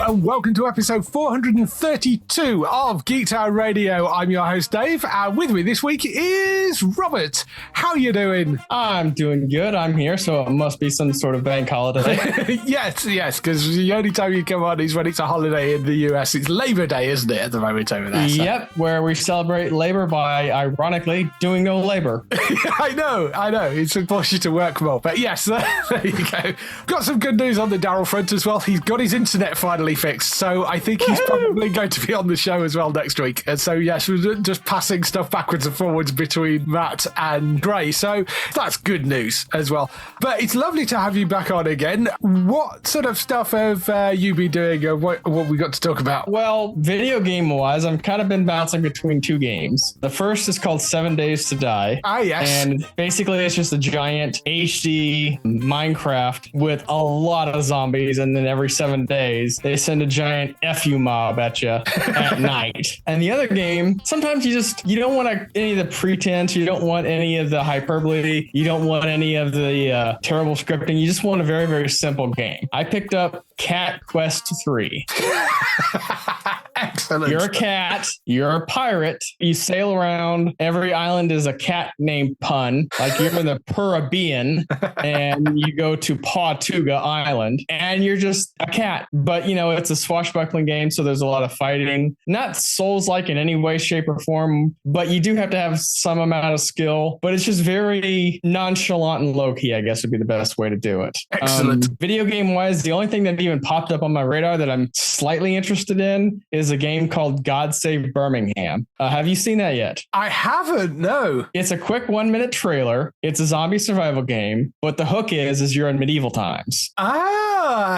And welcome to episode 432 of Geektown Radio. I'm your host, Dave, and with me this week is Robert. How are you doing? I'm doing good. I'm here, so it must be some sort of bank holiday. yes, because the only time you come on is when it's a holiday in the US. It's Labor Day, isn't it, at the moment over there? So. Yep, where we celebrate labor by, ironically, doing no labor. I know. It's forced you to work more. But yes, there you go. Got some good news on the Daryl front as well. He's got his internet finally fixed, so I think he's probably going to be on the show as well next week. And so yes, we're just passing stuff backwards and forwards between Matt and Gray, so that's good news as well. But it's lovely to have you back on again. What sort of stuff have you been doing, or what we got to talk about? Well, video game wise, I've kind of been bouncing between two games. The first is called 7 Days to Die. Yes. And basically it's just a giant HD Minecraft with a lot of zombies, and then every 7 days they send a giant FU mob at you at night. And the other game, sometimes you don't want any of the pretense, you don't want any of the hyperbole, you don't want any of the terrible scripting, you just want a very, very simple game. I picked up Cat Quest 3. Excellent. You're a cat, you're a pirate, you sail around, every island is a cat named Pun, like you're in the Caribbean, and you go to Pawtuga Island, and you're just a cat. But, it's a swashbuckling game, so there's a lot of fighting. Not Souls-like in any way, shape, or form, but you do have to have some amount of skill, but it's just very nonchalant and low-key, I guess would be the best way to do it. Excellent. Video game-wise, the only thing that even popped up on my radar that I'm slightly interested in is a game called God Save Birmingham. Have you seen that yet? I haven't, no. It's a quick 1-minute trailer. It's a zombie survival game, but the hook is you're in medieval times.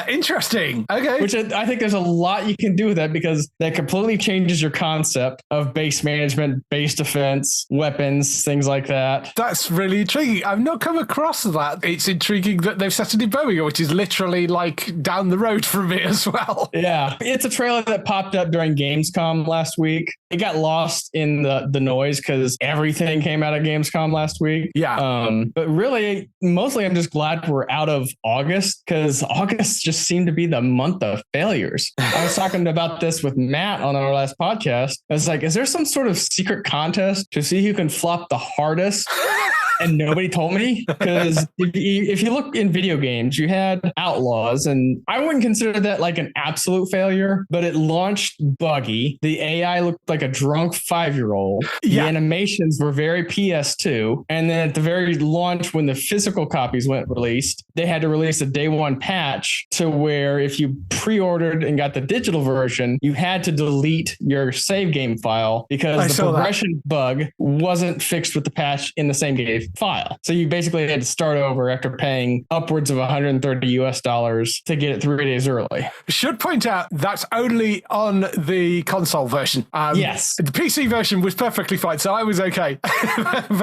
Interesting. Okay. Which I think there's a lot you can do with that, because that completely changes your concept of base management, base defense, weapons, things like that. That's really intriguing. I've not come across that. It's intriguing that they've set it in Birmingham, which is literally like down the road from me as well. Yeah. It's a trailer that popped up during Gamescom last week. It got lost in the noise because everything came out of Gamescom last week. Yeah. But really, mostly I'm just glad we're out of August, because August just seemed to be the month of failures. I was talking about this with Matt on our last podcast. I was like, is there some sort of secret contest to see who can flop the hardest? And nobody told me, because if you look in video games, you had Outlaws, and I wouldn't consider that like an absolute failure, but it launched buggy. The AI looked like a drunk 5-year-old. Yeah. The animations were very PS2. And then at the very launch, when the physical copies went released, they had to release a day one patch to where if you pre-ordered and got the digital version, you had to delete your save game file because the progression bug wasn't fixed with the patch in the same game file. So you basically had to start over after paying upwards of $130 to get it 3 days early. Should point out that's only on the console version. Yes. The PC version was perfectly fine, so I was okay.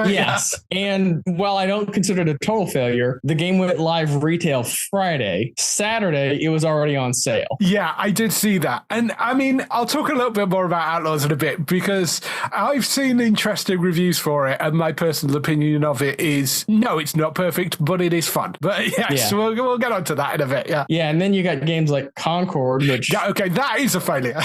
Yes. Yeah. And while I don't consider it a total failure, the game went live retail Friday. Saturday, it was already on sale. Yeah, I did see that. And I mean, I'll talk a little bit more about Outlaws in a bit, because I've seen interesting reviews for it, and my personal opinion of it is, no, it's not perfect, but it is fun. But yes, yeah. We'll get on to that in a bit. Yeah, and then you got games like Concord, which... Yeah, okay, that is a failure.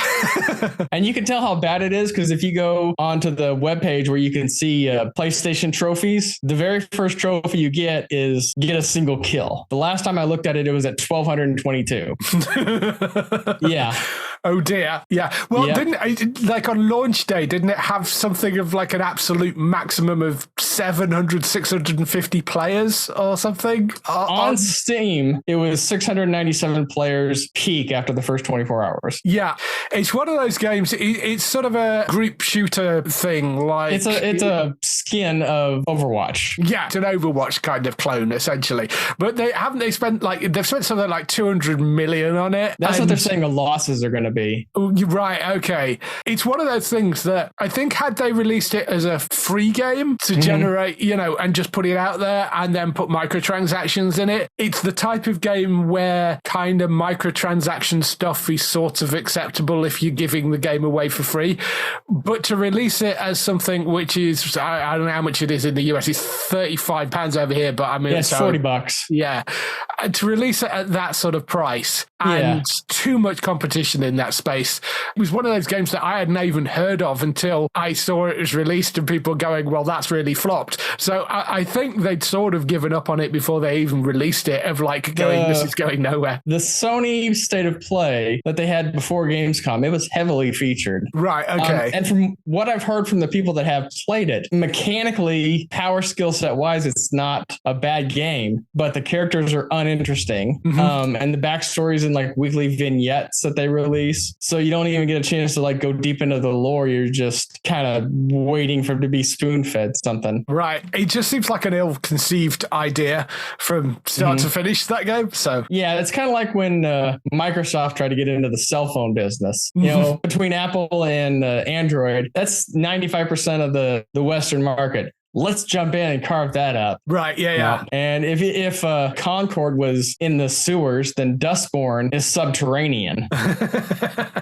And you can tell how bad it is, because if you go onto the webpage where you can see PlayStation trophies, the very first trophy you get is get a single kill. The last time I looked at it, it was at 1,222. Yeah. Oh dear. Yeah. Well, didn't it, like on launch day, didn't it have something of like an absolute maximum of 700, 650 players or something? On Steam, it was 697 players peak after the first 24 hours. Yeah. It's one of those games. It's sort of a group shooter thing. Like it's a skin of Overwatch. Yeah. It's an Overwatch kind of clone, essentially. But they've spent something like 200 million on it. That's what they're saying the losses are going to to be. Oh, you're right. Okay. It's one of those things that I think had they released it as a free game to generate, and just put it out there and then put microtransactions in it, it's the type of game where kind of microtransaction stuff is sort of acceptable if you're giving the game away for free. But to release it as something which is, I don't know how much it is in the US, it's £35 over here, but I mean, it's $40. Yeah. To release it at that sort of price and too much competition in that space. It was one of those games that I hadn't even heard of until I saw it was released and people going, well, that's really flopped. So I think they'd sort of given up on it before they even released it, of like going, this is going nowhere. The Sony State of Play that they had before Gamescom, it was heavily featured. Right, okay. And from what I've heard from the people that have played it, mechanically, power skill set wise, it's not a bad game, but the characters are uninteresting. And the backstories and like weekly vignettes that they release. So you don't even get a chance to like go deep into the lore. You're just kind of waiting for it to be spoon fed something. Right. It just seems like an ill-conceived idea from start to finish, that game. So yeah, it's kind of like when Microsoft tried to get into the cell phone business. Between Apple and Android, that's 95% of the Western market. Let's jump in and carve that up. Right, yeah. And if Concord was in the sewers, then Dustborn is subterranean.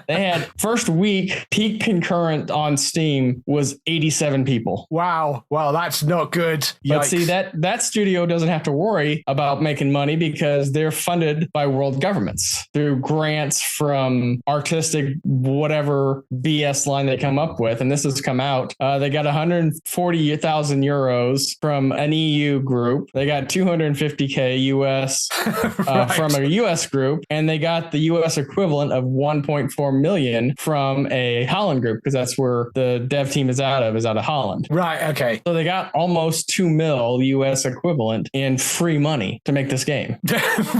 They had first week peak concurrent on Steam was 87 people. Wow, that's not good. Yikes. But see, that studio doesn't have to worry about making money because they're funded by world governments through grants from artistic whatever BS line they come up with. And this has come out. They got 140,000 euros from an EU group. They got 250K US from a US group, and they got the US equivalent of 1.4 million from a Holland group, because that's where the dev team is out of Holland. Right. Okay. So they got almost 2 mil US equivalent in free money to make this game.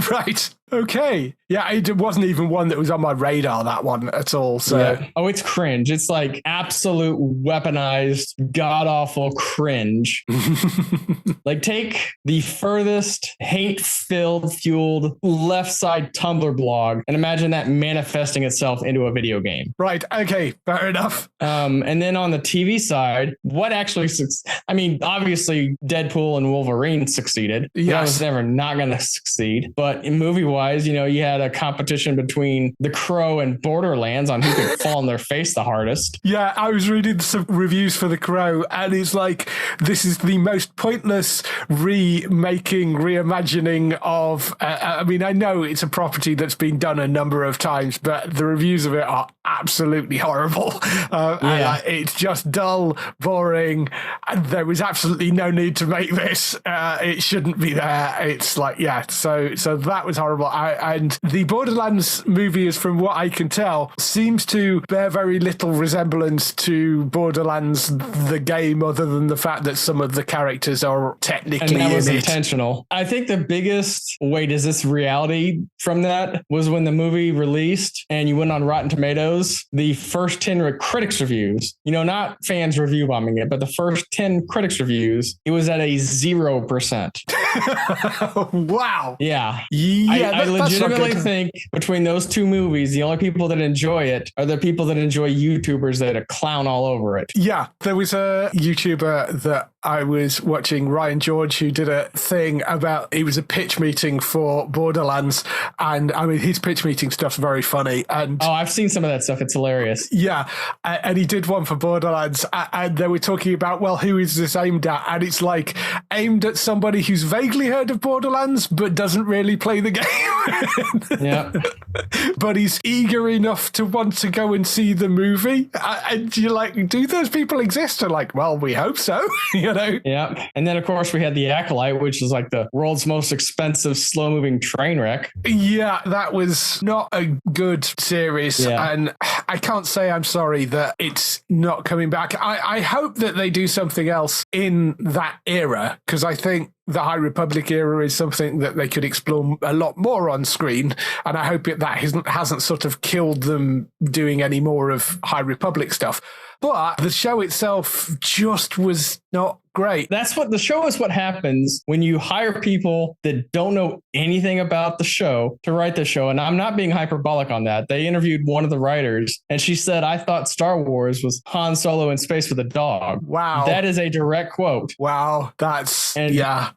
Right. Okay. Yeah, it wasn't even one that was on my radar, that one at all. So Oh, it's cringe. It's like absolute weaponized, god-awful cringe. Like, take the furthest hate-filled, fueled left side Tumblr blog and imagine that manifesting itself into a video game. Right. Okay. Fair enough. And then on the TV side, what actually, obviously Deadpool and Wolverine succeeded. Yes. That was never not going to succeed. But in movie-wise, you had a competition between The Crow and Borderlands on who could fall on their face the hardest. Yeah, I was reading some reviews for The Crow, and it's like, this is the most pointless reimagining of, I know it's a property that's been done a number of times, but the reviews of it are absolutely horrible. And it's just dull, boring, and there was absolutely no need to make this. It shouldn't be there. It's like, so that was horrible. And the Borderlands movie, is, from what I can tell, seems to bear very little resemblance to Borderlands the game, other than the fact that some of the characters are technically and that was in intentional. I think the biggest wait, is this reality from that was when the movie released and you went on Rotten Tomatoes, the first 10 critics reviews, not fans review bombing it, but the first 10 critics reviews, it was at a 0%. Wow. Yeah. I legitimately think between those two movies, the only people that enjoy it are the people that enjoy YouTubers that clown all over it. Yeah. There was a YouTuber that I was watching, Ryan George, who did a thing about, it was a pitch meeting for Borderlands. And his pitch meeting stuff's very funny. And I've seen some of that stuff. It's hilarious. Yeah. And he did one for Borderlands, and they were talking about, well, who is this aimed at? And it's like aimed at somebody who's vaguely heard of Borderlands, but doesn't really play the game. Yeah. But he's eager enough to want to go and see the movie. And you're like, do those people exist? They're like, well, we hope so. Yeah. And then, of course, we had The Acolyte, which is like the world's most expensive, slow-moving train wreck. Yeah, that was not a good series. Yeah. And I can't say I'm sorry that it's not coming back. I hope that they do something else in that era, because I think the High Republic era is something that they could explore a lot more on screen, and I hope that hasn't sort of killed them doing any more of High Republic stuff. But the show itself just was not great. That's what the show is. What happens when you hire people that don't know anything about the show to write the show. And I'm not being hyperbolic on that. They interviewed one of the writers and she said, I thought Star Wars was Han Solo in space with a dog. Wow. That is a direct quote. Wow. Yeah.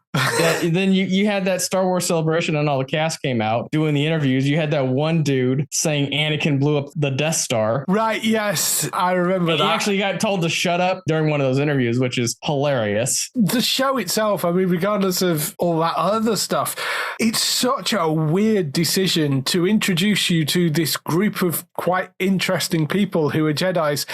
Then you had that Star Wars Celebration and all the cast came out doing the interviews. You had that one dude saying Anakin blew up the Death Star. Right. Yes. I remember that. He actually got told to shut up during one of those interviews, which is hilarious. The show itself, I mean, regardless of all that other stuff, it's such a weird decision to introduce you to this group of quite interesting people who are Jedis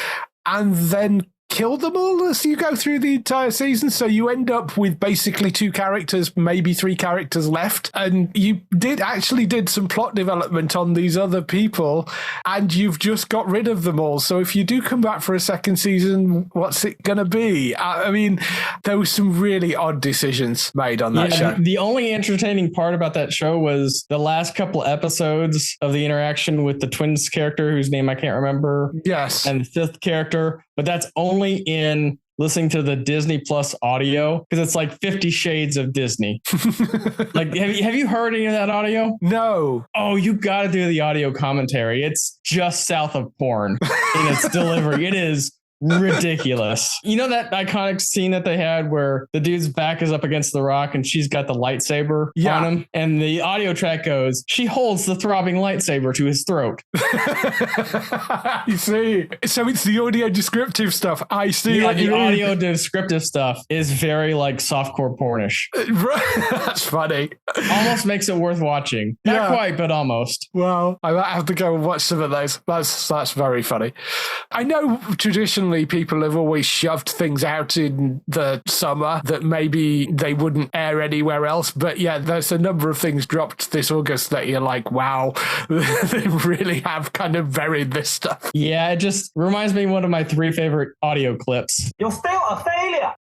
and then kill them all as you go through the entire season. So you end up with basically 2 characters, maybe 3 characters left. And you did some plot development on these other people and you've just got rid of them all. So if you do come back for a second season, what's it going to be? I mean, there were some really odd decisions made on that show. The only entertaining part about that show was the last couple episodes of the interaction with the twins character, whose name I can't remember. Yes. And the 5th character. But that's only in listening to the Disney Plus audio because it's like 50 Shades of Disney. Like, have you heard any of that audio? No. Oh, you got to do the audio commentary. It's just south of porn in its delivery. It is ridiculous. You know that iconic scene that they had where the dude's back is up against the rock and she's got the lightsaber on him, and the audio track goes, she holds the throbbing lightsaber to his throat. You see, so it's the audio descriptive stuff. I see. Yeah, the audio descriptive stuff is very like softcore pornish. That's funny. Almost makes it worth watching. Not quite, but almost. Well, I might have to go and watch some of those. That's very funny. I know traditionally people have always shoved things out in the summer that maybe they wouldn't air anywhere else. But yeah, there's a number of things dropped this August that you're like, wow, they really have kind of buried this stuff. Yeah, it just reminds me of one of my 3 favorite audio clips. You're still a failure.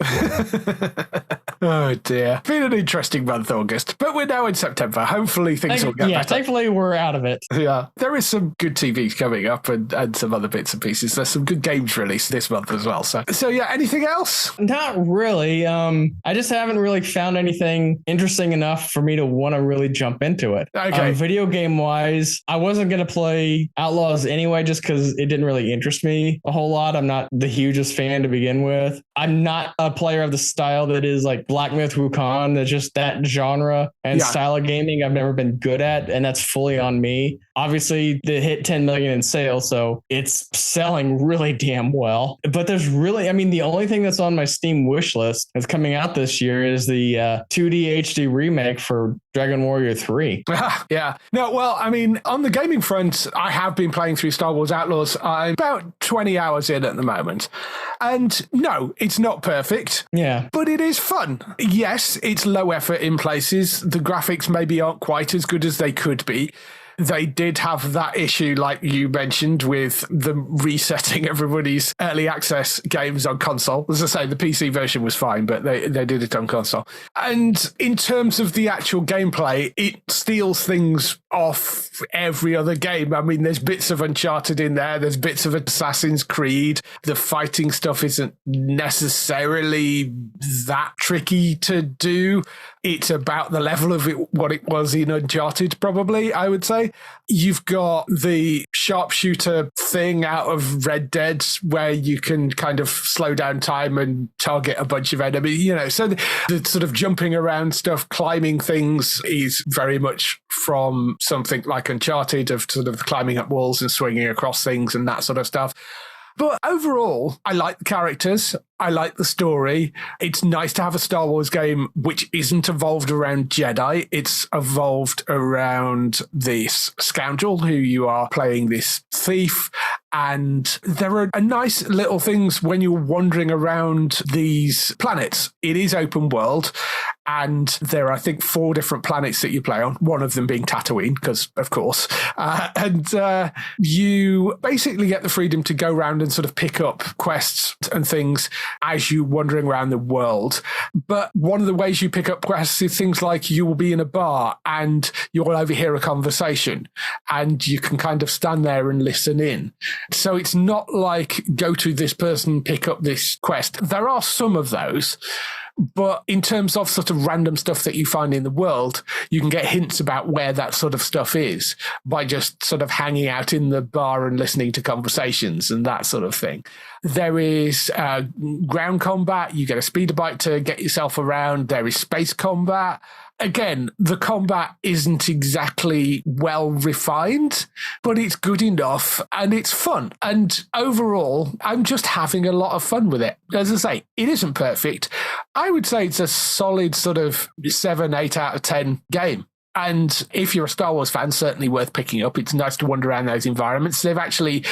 Oh dear. Been an interesting month, August, but we're now in September. Hopefully things will get better. Thankfully we're out of it. Yeah. There is some good TV coming up and some other bits and pieces. There's some good games released this month as well. So yeah, anything else? Not really. I just haven't really found anything interesting enough for me to want to really jump into it. Okay. Video game wise, I wasn't going to play Outlaws anyway, just because it didn't really interest me a whole lot. I'm not the hugest fan to begin with. I'm not a player of the style that is like Black Myth Wukong. That's just that genre and style of gaming I've never been good at. And that's fully on me. Obviously, they hit 10 million in sales, so it's selling really damn well. But there's really, I mean, the only thing that's on my Steam wish list that's coming out this year is the 2D HD remake for Dragon Warrior 3. Yeah. No, well, I mean, on the gaming front, I have been playing through Star Wars Outlaws. I'm about 20 hours in at the moment. And no, it's not perfect. Yeah. But it is fun. Yes, it's low effort in places. The graphics maybe aren't quite as good as they could be. They did have that issue, like you mentioned, with them resetting everybody's early access games on console. As I say, the PC version was fine, but they did it on console. And in terms of the actual gameplay, it steals things off every other game. I mean, there's bits of Uncharted in there. There's bits of Assassin's Creed. The fighting stuff isn't necessarily that tricky to do. It's about the level of what it was in Uncharted, probably, I would say. You've got the sharpshooter thing out of Red Dead where you can kind of slow down time and target a bunch of enemies, you know. So the sort of jumping around stuff, climbing things is very much from something like Uncharted, of sort of climbing up walls and swinging across things and that sort of stuff. But overall, I like the characters. I like the story. It's nice to have a Star Wars game which isn't evolved around Jedi. It's evolved around this scoundrel who you are playing, this thief. And there are nice little things when you're wandering around these planets. It is open world. And there are, I think, 4 different planets that you play on, one of them being Tatooine, because of course. You basically get the freedom to go around and sort of pick up quests and things as you're wandering around the world. But one of the ways you pick up quests is things like you will be in a bar and you'll overhear a conversation and you can kind of stand there and listen in. So it's not like go to this person, pick up this quest. There are some of those. But in terms of sort of random stuff that you find in the world, you can get hints about where that sort of stuff is by just sort of hanging out in the bar and listening to conversations and that sort of thing. There is ground combat. You get a speeder bike to get yourself around. There is space combat. Again, the combat isn't exactly well refined, but it's good enough and it's fun. And overall, I'm just having a lot of fun with it. As I say, it isn't perfect. I would say it's a solid sort of 7, 8 out of 10 game. And if you're a Star Wars fan, certainly worth picking up. It's nice to wander around those environments. They've actually,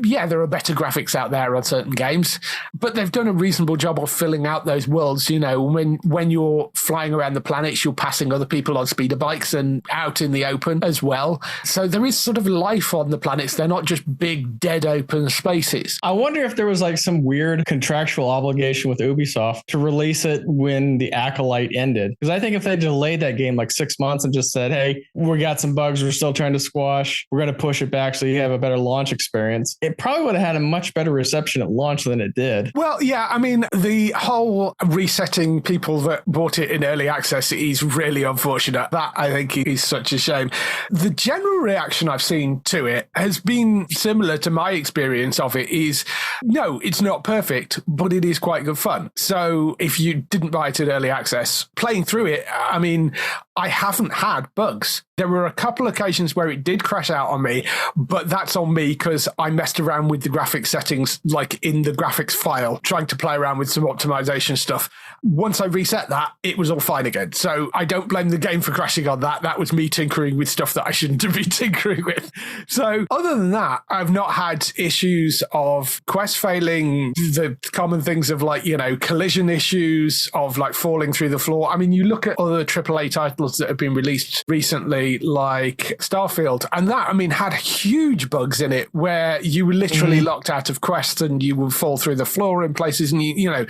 there are better graphics out there on certain games, but they've done a reasonable job of filling out those worlds. You know, when you're flying around the planets, you're passing other people on speeder bikes and out in the open as well. So there is sort of life on the planets. They're not just big, dead open spaces. I wonder if there was like some weird contractual obligation with Ubisoft to release it when the Acolyte ended. Because I think if they delayed that game like 6 months and just said, hey, we got some bugs we're still trying to squash, we're going to push it back so you have a better launch experience, it probably would have had a much better reception at launch than it did. Well, yeah, I mean, the whole resetting people that bought it in early access is really unfortunate. That, I think, is such a shame. The general reaction I've seen to it has been similar to my experience of it is, no, it's not perfect, but it is quite good fun. So if you didn't buy it in early access, playing through it, I mean, I haven't had bugs. There were a couple of occasions where it did crash out on me, but that's on me because I messed around with the graphics settings, like in the graphics file, trying to play around with some optimization stuff. Once I reset that, it was all fine again. So I don't blame the game for crashing on that. That was me tinkering with stuff that I shouldn't have been tinkering with. So other than that, I've not had issues of quest failing, the common things of like, you know, collision issues, of like falling through the floor. I mean, you look at other AAA titles that have been released recently, like Starfield, and that, I mean, had huge bugs in it where you were literally locked out of quests and you would fall through the floor in places, and you know,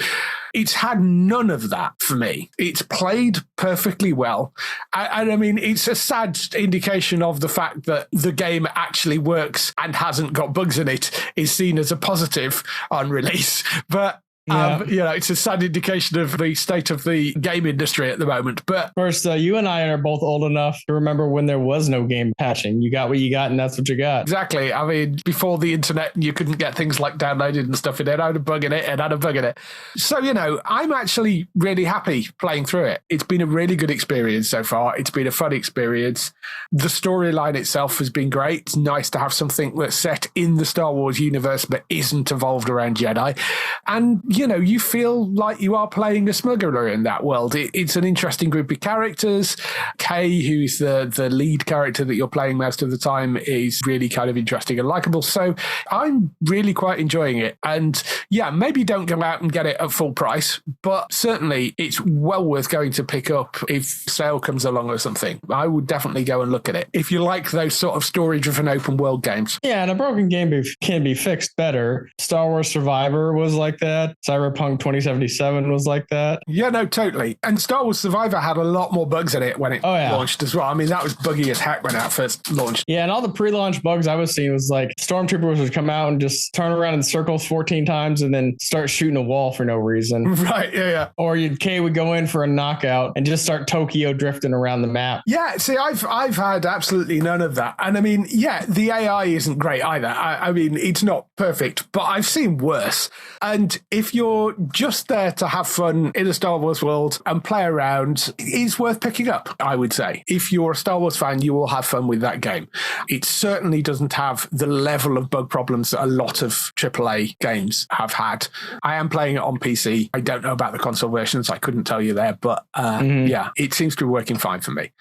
it's had none of that for me. It's played perfectly well. And I mean, it's a sad indication of the fact that the game actually works and hasn't got bugs in it is seen as a positive on release. But you know, it's a sad indication of the state of the game industry at the moment. But of course, you and I are both old enough to remember when there was no game patching. You got what you got, and that's what you got. Exactly. I mean, before the internet, you couldn't get things like downloaded and stuff in it. I had a bug in it and had a bug in it. So, you know, I'm actually really happy playing through it. It's been a really good experience so far. It's been a fun experience. The storyline itself has been great. It's nice to have something that's set in the Star Wars universe but isn't evolved around Jedi. And you know, you feel like you are playing a smuggler in that world. It's an interesting group of characters. Kay, who's the lead character that you're playing most of the time, is really kind of interesting and likable. So I'm really quite enjoying it. And yeah, maybe don't go out and get it at full price, but certainly it's well worth going to pick up if sale comes along or something. I would definitely go and look at it if you like those sort of story-driven open world games. Yeah, and a broken game can be fixed better. Star Wars Survivor was like that. Cyberpunk 2077 was like that. Yeah, no, totally. And Star Wars Survivor had a lot more bugs in it when it launched as well. I mean, that was buggy as heck when it first launched. Yeah, and all the pre-launch bugs I was seeing was like stormtroopers would come out and just turn around in circles 14 times and then start shooting a wall for no reason. Right, yeah. Or Kay would go in for a knockout and just start Tokyo drifting around the map. Yeah, see, I've had absolutely none of that. And I mean, yeah, the AI isn't great either. I mean, it's not perfect, but I've seen worse. And if you're just there to have fun in a Star Wars world and play around, it's worth picking up, I would say. If you're a Star Wars fan, you will have fun with that game. It certainly doesn't have the level of bug problems that a lot of AAA games have had. I am playing it on PC. I don't know about the console versions. I couldn't tell you there, but yeah, it seems to be working fine for me.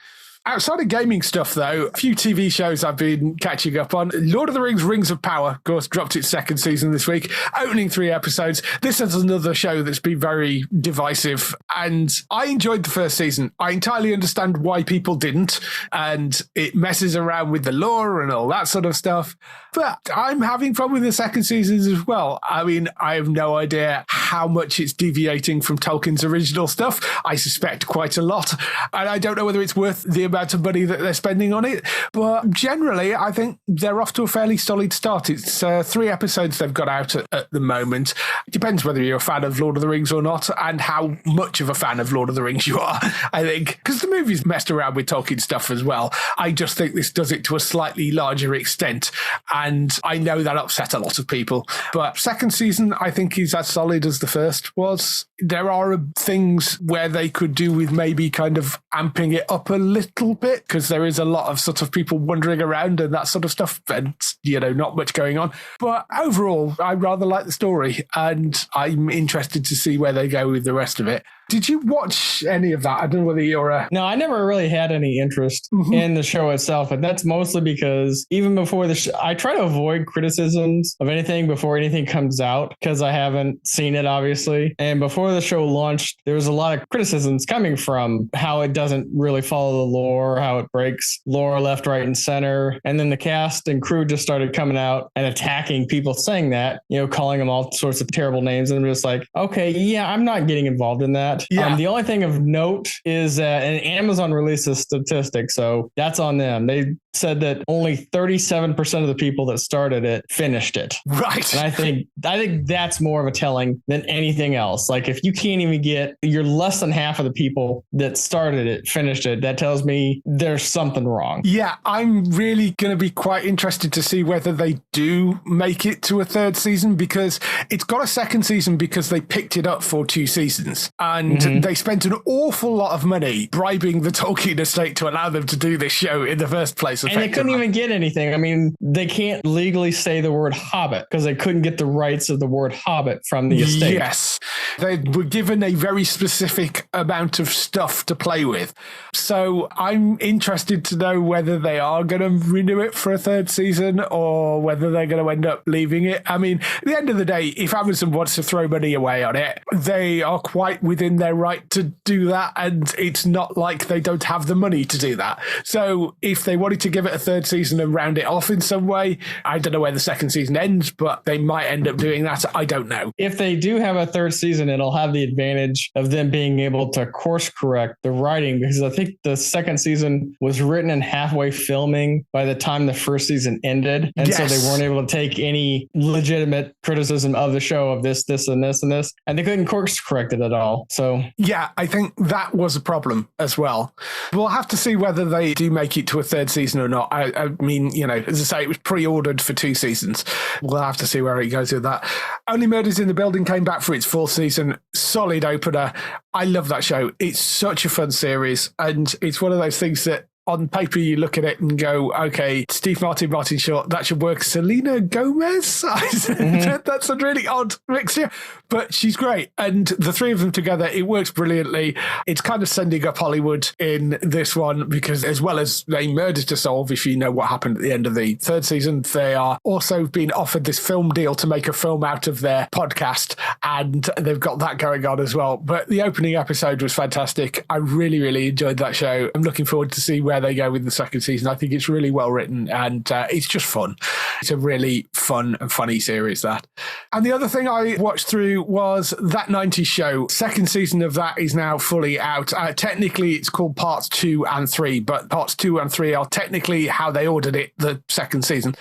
Outside of gaming stuff, though, a few TV shows I've been catching up on. Lord of the Rings, Rings of Power, of course, dropped its second season this week, opening 3 episodes. This is another show that's been very divisive, and I enjoyed the first season. I entirely understand why people didn't, and it messes around with the lore and all that sort of stuff. But I'm having fun with the second season as well. I mean, I have no idea how much it's deviating from Tolkien's original stuff. I suspect quite a lot, and I don't know whether it's worth the amount of money that they're spending on it. But generally, I think they're off to a fairly solid start. It's 3 episodes they've got out at the moment. It depends whether you're a fan of Lord of the Rings or not, and how much of a fan of Lord of the Rings you are, I think. Because the movie's messed around with Tolkien stuff as well. I just think this does it to a slightly larger extent, and I know that upset a lot of people. But second season, I think, is as solid as the first was. There are things where they could do with maybe kind of amping it up a little bit, because there is a lot of sort of people wandering around and that sort of stuff, and, not much going on. But overall, I rather like the story, and I'm interested to see where they go with the rest of it. Did you watch any of that? I don't know whether you're a... No, I never really had any interest in the show itself. And that's mostly because even before the show, I try to avoid criticisms of anything before anything comes out, because I haven't seen it, obviously. And before the show launched, there was a lot of criticisms coming from how it doesn't really follow the lore, how it breaks lore left, right, and center. And then the cast and crew just started coming out and attacking people saying that, calling them all sorts of terrible names. And I'm just like, okay, yeah, I'm not getting involved in that. Yeah. The only thing of note is that, and Amazon releases statistics, so that's on them. They said that only 37% of the people that started it finished it. Right. And I think that's more of a telling than anything else. Like, if you can't even you're less than half of the people that started it finished it, that tells me there's something wrong. Yeah, I'm really going to be quite interested to see whether they do make it to a third season, because it's got a second season because they picked it up for 2 seasons. And they spent an awful lot of money bribing the Tolkien estate to allow them to do this show in the first place. And they couldn't even get anything. I mean, they can't legally say the word Hobbit because they couldn't get the rights of the word Hobbit from the estate. Yes. They were given a very specific amount of stuff to play with. So I'm interested to know whether they are going to renew it for a third season or whether they're going to end up leaving it. I mean, at the end of the day, if Amazon wants to throw money away on it, they are quite within their right to do that, and it's not like they don't have the money to do that. So if they wanted to give it a third season and round it off in some way, I don't know where the second season ends, but they might end up doing that. I don't know. If they do have a third season, it'll have the advantage of them being able to course correct the writing, because I think the second season was written and halfway filming by the time the first season ended. And so they weren't able to take any legitimate criticism of the show of this, and this, and this, and they couldn't course correct it at all. So yeah, I think that was a problem as well. We'll have to see whether they do make it to a third season or not. I mean, as I say, it was pre-ordered for 2 seasons. We'll have to see where it goes with that. Only Murders in the Building came back for its 4th season. Solid opener. I love that show. It's such a fun series, and it's one of those things that on paper, you look at it and go, okay, Steve Martin Short, that should work. Selena Gomez? That's a really odd mixture, but she's great. And the 3 of them together, it works brilliantly. It's kind of sending up Hollywood in this one, because as well as a murder to solve, if you know what happened at the end of the 3rd season, they are also being offered this film deal to make a film out of their podcast, and they've got that going on as well. But the opening episode was fantastic. I really, really enjoyed that show. I'm looking forward to see where they go with the second season. I think it's really well written, and it's just fun. It's a really fun and funny series, that. And the other thing I watched through was That 90s Show. Second season of that is now fully out. Technically, it's called Parts 2 and 3, but Parts 2 and 3 are technically how they ordered it the second season.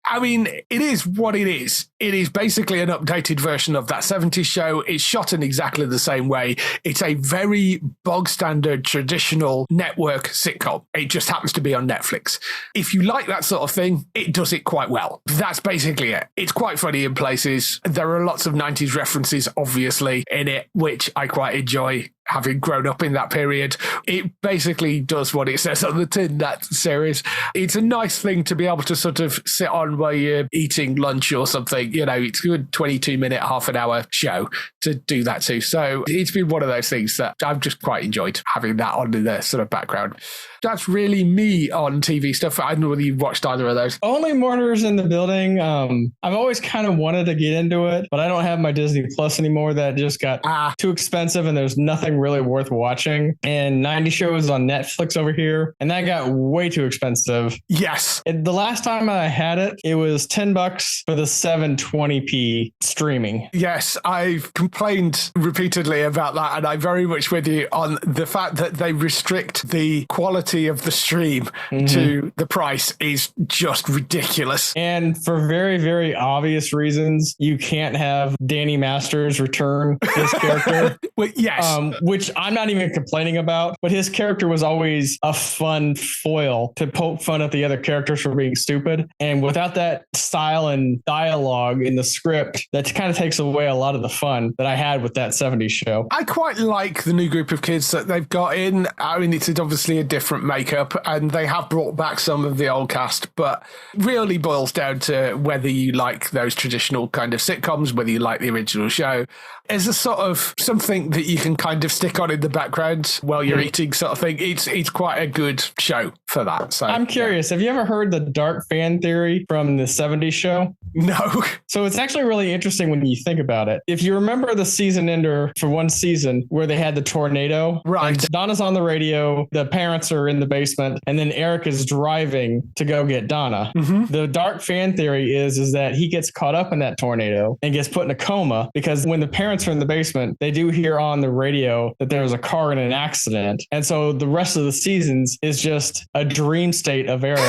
I mean, it is what it is. It is basically an updated version of That 70s Show. It's shot in exactly the same way. It's a very bog standard, traditional network sitcom. It just happens to be on Netflix. If you like that sort of thing, it does it quite well. That's basically it. It's quite funny in places. There are lots of 90s references, obviously, in it, which I quite enjoy. having grown up in that period. It basically does what it says on the tin, that series. It's a nice thing to be able to sort of sit on while you're eating lunch or something. You know, it's a good 22-minute, half an hour show to do that too. So it's been one of those things that I've just quite enjoyed having that on in the sort of background. That's really me on TV stuff. I don't know whether you've watched either of those. Only Murders in the Building. I've always kind of wanted to get into it, but I don't have my Disney Plus anymore. That just got too expensive and there's nothing really worth watching. And 90 shows on Netflix over here, and that got way too expensive. Yes. The last time I had it, it was $10 for the 720p streaming. Yes, I've complained repeatedly about that, and I'm very much with you on the fact that they restrict the quality of the stream to the price is just ridiculous. And for very, very obvious reasons, you can't have Danny Masters return his character. Well, yes. Which I'm not even complaining about, but his character was always a fun foil to poke fun at the other characters for being stupid. And without that style and dialogue in the script, that kind of takes away a lot of the fun that I had with that 70s show. I quite like the new group of kids that they've got in. I mean, it's obviously a different makeup, and they have brought back some of the old cast, but really boils down to whether you like those traditional kind of sitcoms, whether you like the original show. As a sort of something that you can kind of stick on in the background while you're eating sort of thing. It's quite a good show for that. So I'm curious, have you ever heard the dark fan theory from the 70s show? No. So it's actually really interesting when you think about it. If you remember the season ender for one season where they had the tornado, right? Donna's on the radio, the parents are in the basement, and then Eric is driving to go get Donna. The dark fan theory is that he gets caught up in that tornado and gets put in a coma because when the parents are in the basement, they do hear on the radio that there was a car in an accident. And so the rest of the seasons is just a dream state of Eric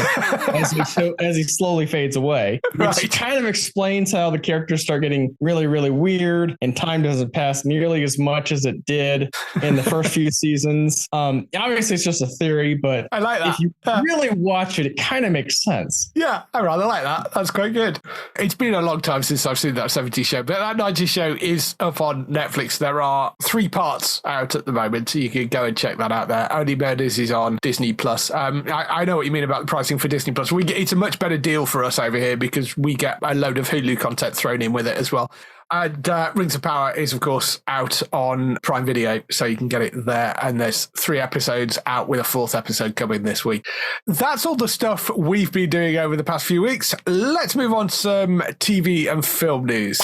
as he slowly fades away, which kind of explains how the characters start getting really, really weird and time doesn't pass nearly as much as it did in the first few seasons. Obviously, it's just a theory, but I like that. If you really watch it, it kind of makes sense. Yeah, I rather like that. That's quite good. It's been a long time since I've seen that 70s show, but that 90s show is up on Netflix. There are 3 parts out at the moment, so you can go and check that out there. Only Murders is on Disney Plus. I know what you mean about the pricing for Disney Plus. It's a much better deal for us over here because we get a load of Hulu content thrown in with it as well. And Rings of Power is, of course, out on Prime Video, so you can get it there. And there's 3 episodes out with a 4th episode coming this week. That's all the stuff we've been doing over the past few weeks. Let's move on to some TV and film news.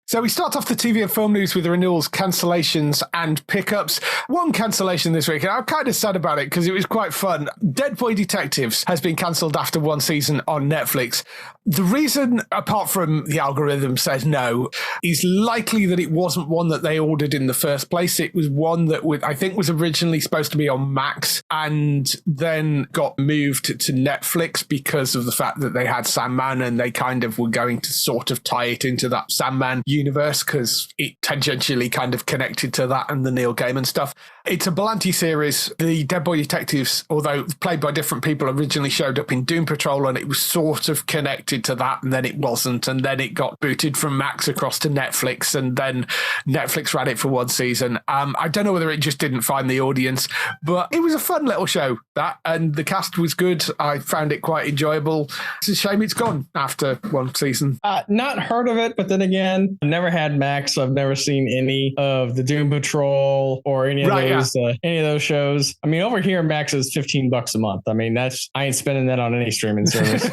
So we start off the TV and film news with renewals, cancellations and pickups. One cancellation this week, and I'm kind of sad about it because it was quite fun. Dead Boy Detectives has been cancelled after 1 season on Netflix. The reason, apart from the algorithm says no, is likely that it wasn't one that they ordered in the first place. It was one that I think was originally supposed to be on Max and then got moved to Netflix because of the fact that they had Sandman and they kind of were going to sort of tie it into that Sandman universe because it tangentially kind of connected to that and the Neil Gaiman stuff. It's a Berlanti series. The Dead Boy Detectives, although played by different people, originally showed up in Doom Patrol and it was sort of connected to that and then it wasn't, and then it got booted from Max across to Netflix and then Netflix ran it for 1 season. I don't know whether it just didn't find the audience, but it was a fun little show, that, and the cast was good. I found it quite enjoyable. It's a shame it's gone after 1 season. Not heard of it, but then again, I've never had Max, so I've never seen any of the Doom Patrol or any of those shows. I mean, over here, Max is $15 a month. I mean, I ain't spending that on any streaming service.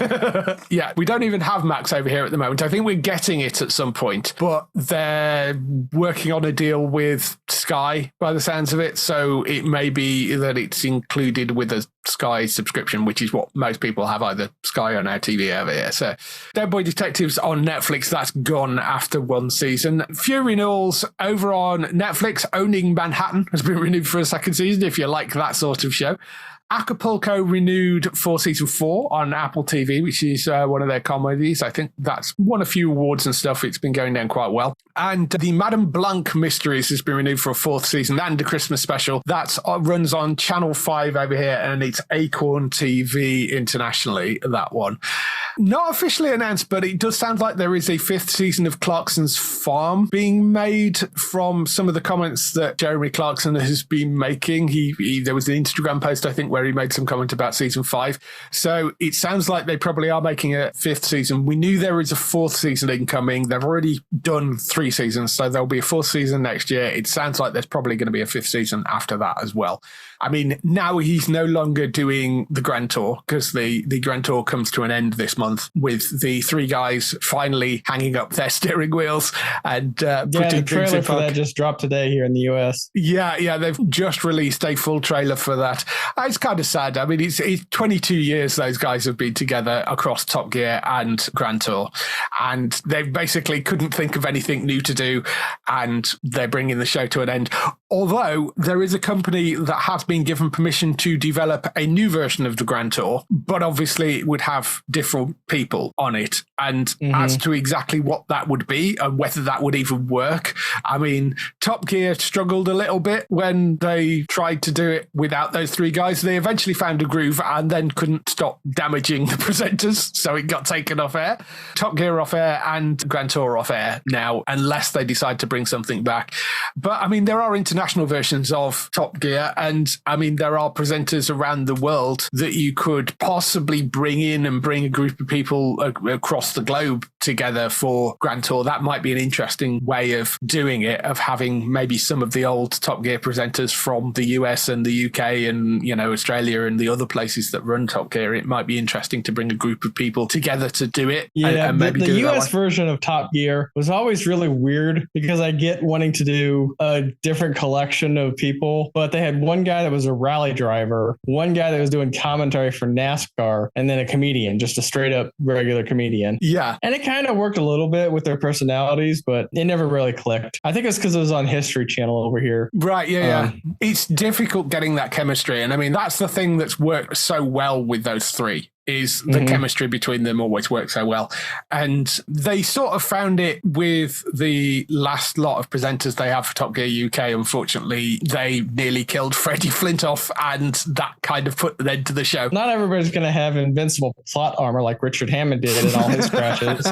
Yeah, we don't even have Max over here at the moment. I think we're getting it at some point, but they're working on a deal with Sky by the sounds of it. So it may be that it's included with a Sky subscription, which is what most people have, either Sky or Now TV over here. So Dead Boy Detectives on Netflix, that's gone after 1 season. Few renewals over on Netflix. Owning Manhattan has been renewed for a 2nd season, if you like that sort of show. Acapulco renewed for season 4 on Apple TV, which is one of their comedies. I think that's won a few awards and stuff. It's been going down quite well. And the Madame Blanc Mysteries has been renewed for a 4th season and a Christmas special. That runs on Channel 5 over here, and it's Acorn TV internationally, that one. Not officially announced, but it does sound like there is a 5th season of Clarkson's Farm being made from some of the comments that Jeremy Clarkson has been making. There was an Instagram post, I think, where he made some comment about season 5. So it sounds like they probably are making a 5th season. We knew there is a 4th season incoming. They've already done 3 seasons, so there'll be a 4th season next year. It sounds like there's probably going to be a 5th season after that as well. I mean, now he's no longer doing the Grand Tour because the Grand Tour comes to an end this month with the 3 guys finally hanging up their steering wheels and putting the trailer for that just dropped today here in the US. Yeah, they've just released a full trailer for that. It's kind of sad. I mean, it's 22 years those guys have been together across Top Gear and Grand Tour, and they basically couldn't think of anything new to do, and they're bringing the show to an end. Although there is a company that has been given permission to develop a new version of the Grand Tour, but obviously it would have different people on it. And as to exactly what that would be and whether that would even work, I mean, Top Gear struggled a little bit when they tried to do it without those 3 guys. They eventually found a groove and then couldn't stop damaging the presenters, so it got taken off air. Top Gear off air and Grand Tour off air now, unless they decide to bring something back. But I mean, there are international versions of Top Gear, and I mean, there are presenters around the world that you could possibly bring in and bring a group of people across the globe together for Grand Tour. That might be an interesting way of doing it, of having maybe some of the old Top Gear presenters from the US and the UK and, you know, Australia and the other places that run Top Gear. It might be interesting to bring a group of people together to do it. Yeah, and maybe the US version of Top Gear was always really weird because I get wanting to do a different collection of people, but they had one guy that was a rally driver, one guy that was doing commentary for NASCAR, and then a comedian, just a straight up regular comedian. Yeah. And it kind of worked a little bit with their personalities, but it never really clicked. I think it's because it was on History Channel over here. Right, yeah. It's difficult getting that chemistry. And I mean, that's the thing that's worked so well with those 3. Is the chemistry between them always works so well. And they sort of found it with the last lot of presenters they have for Top Gear UK. Unfortunately, they nearly killed Freddie Flintoff, and that kind of put an end to the show. Not everybody's going to have invincible plot armor like Richard Hammond did in all his crashes.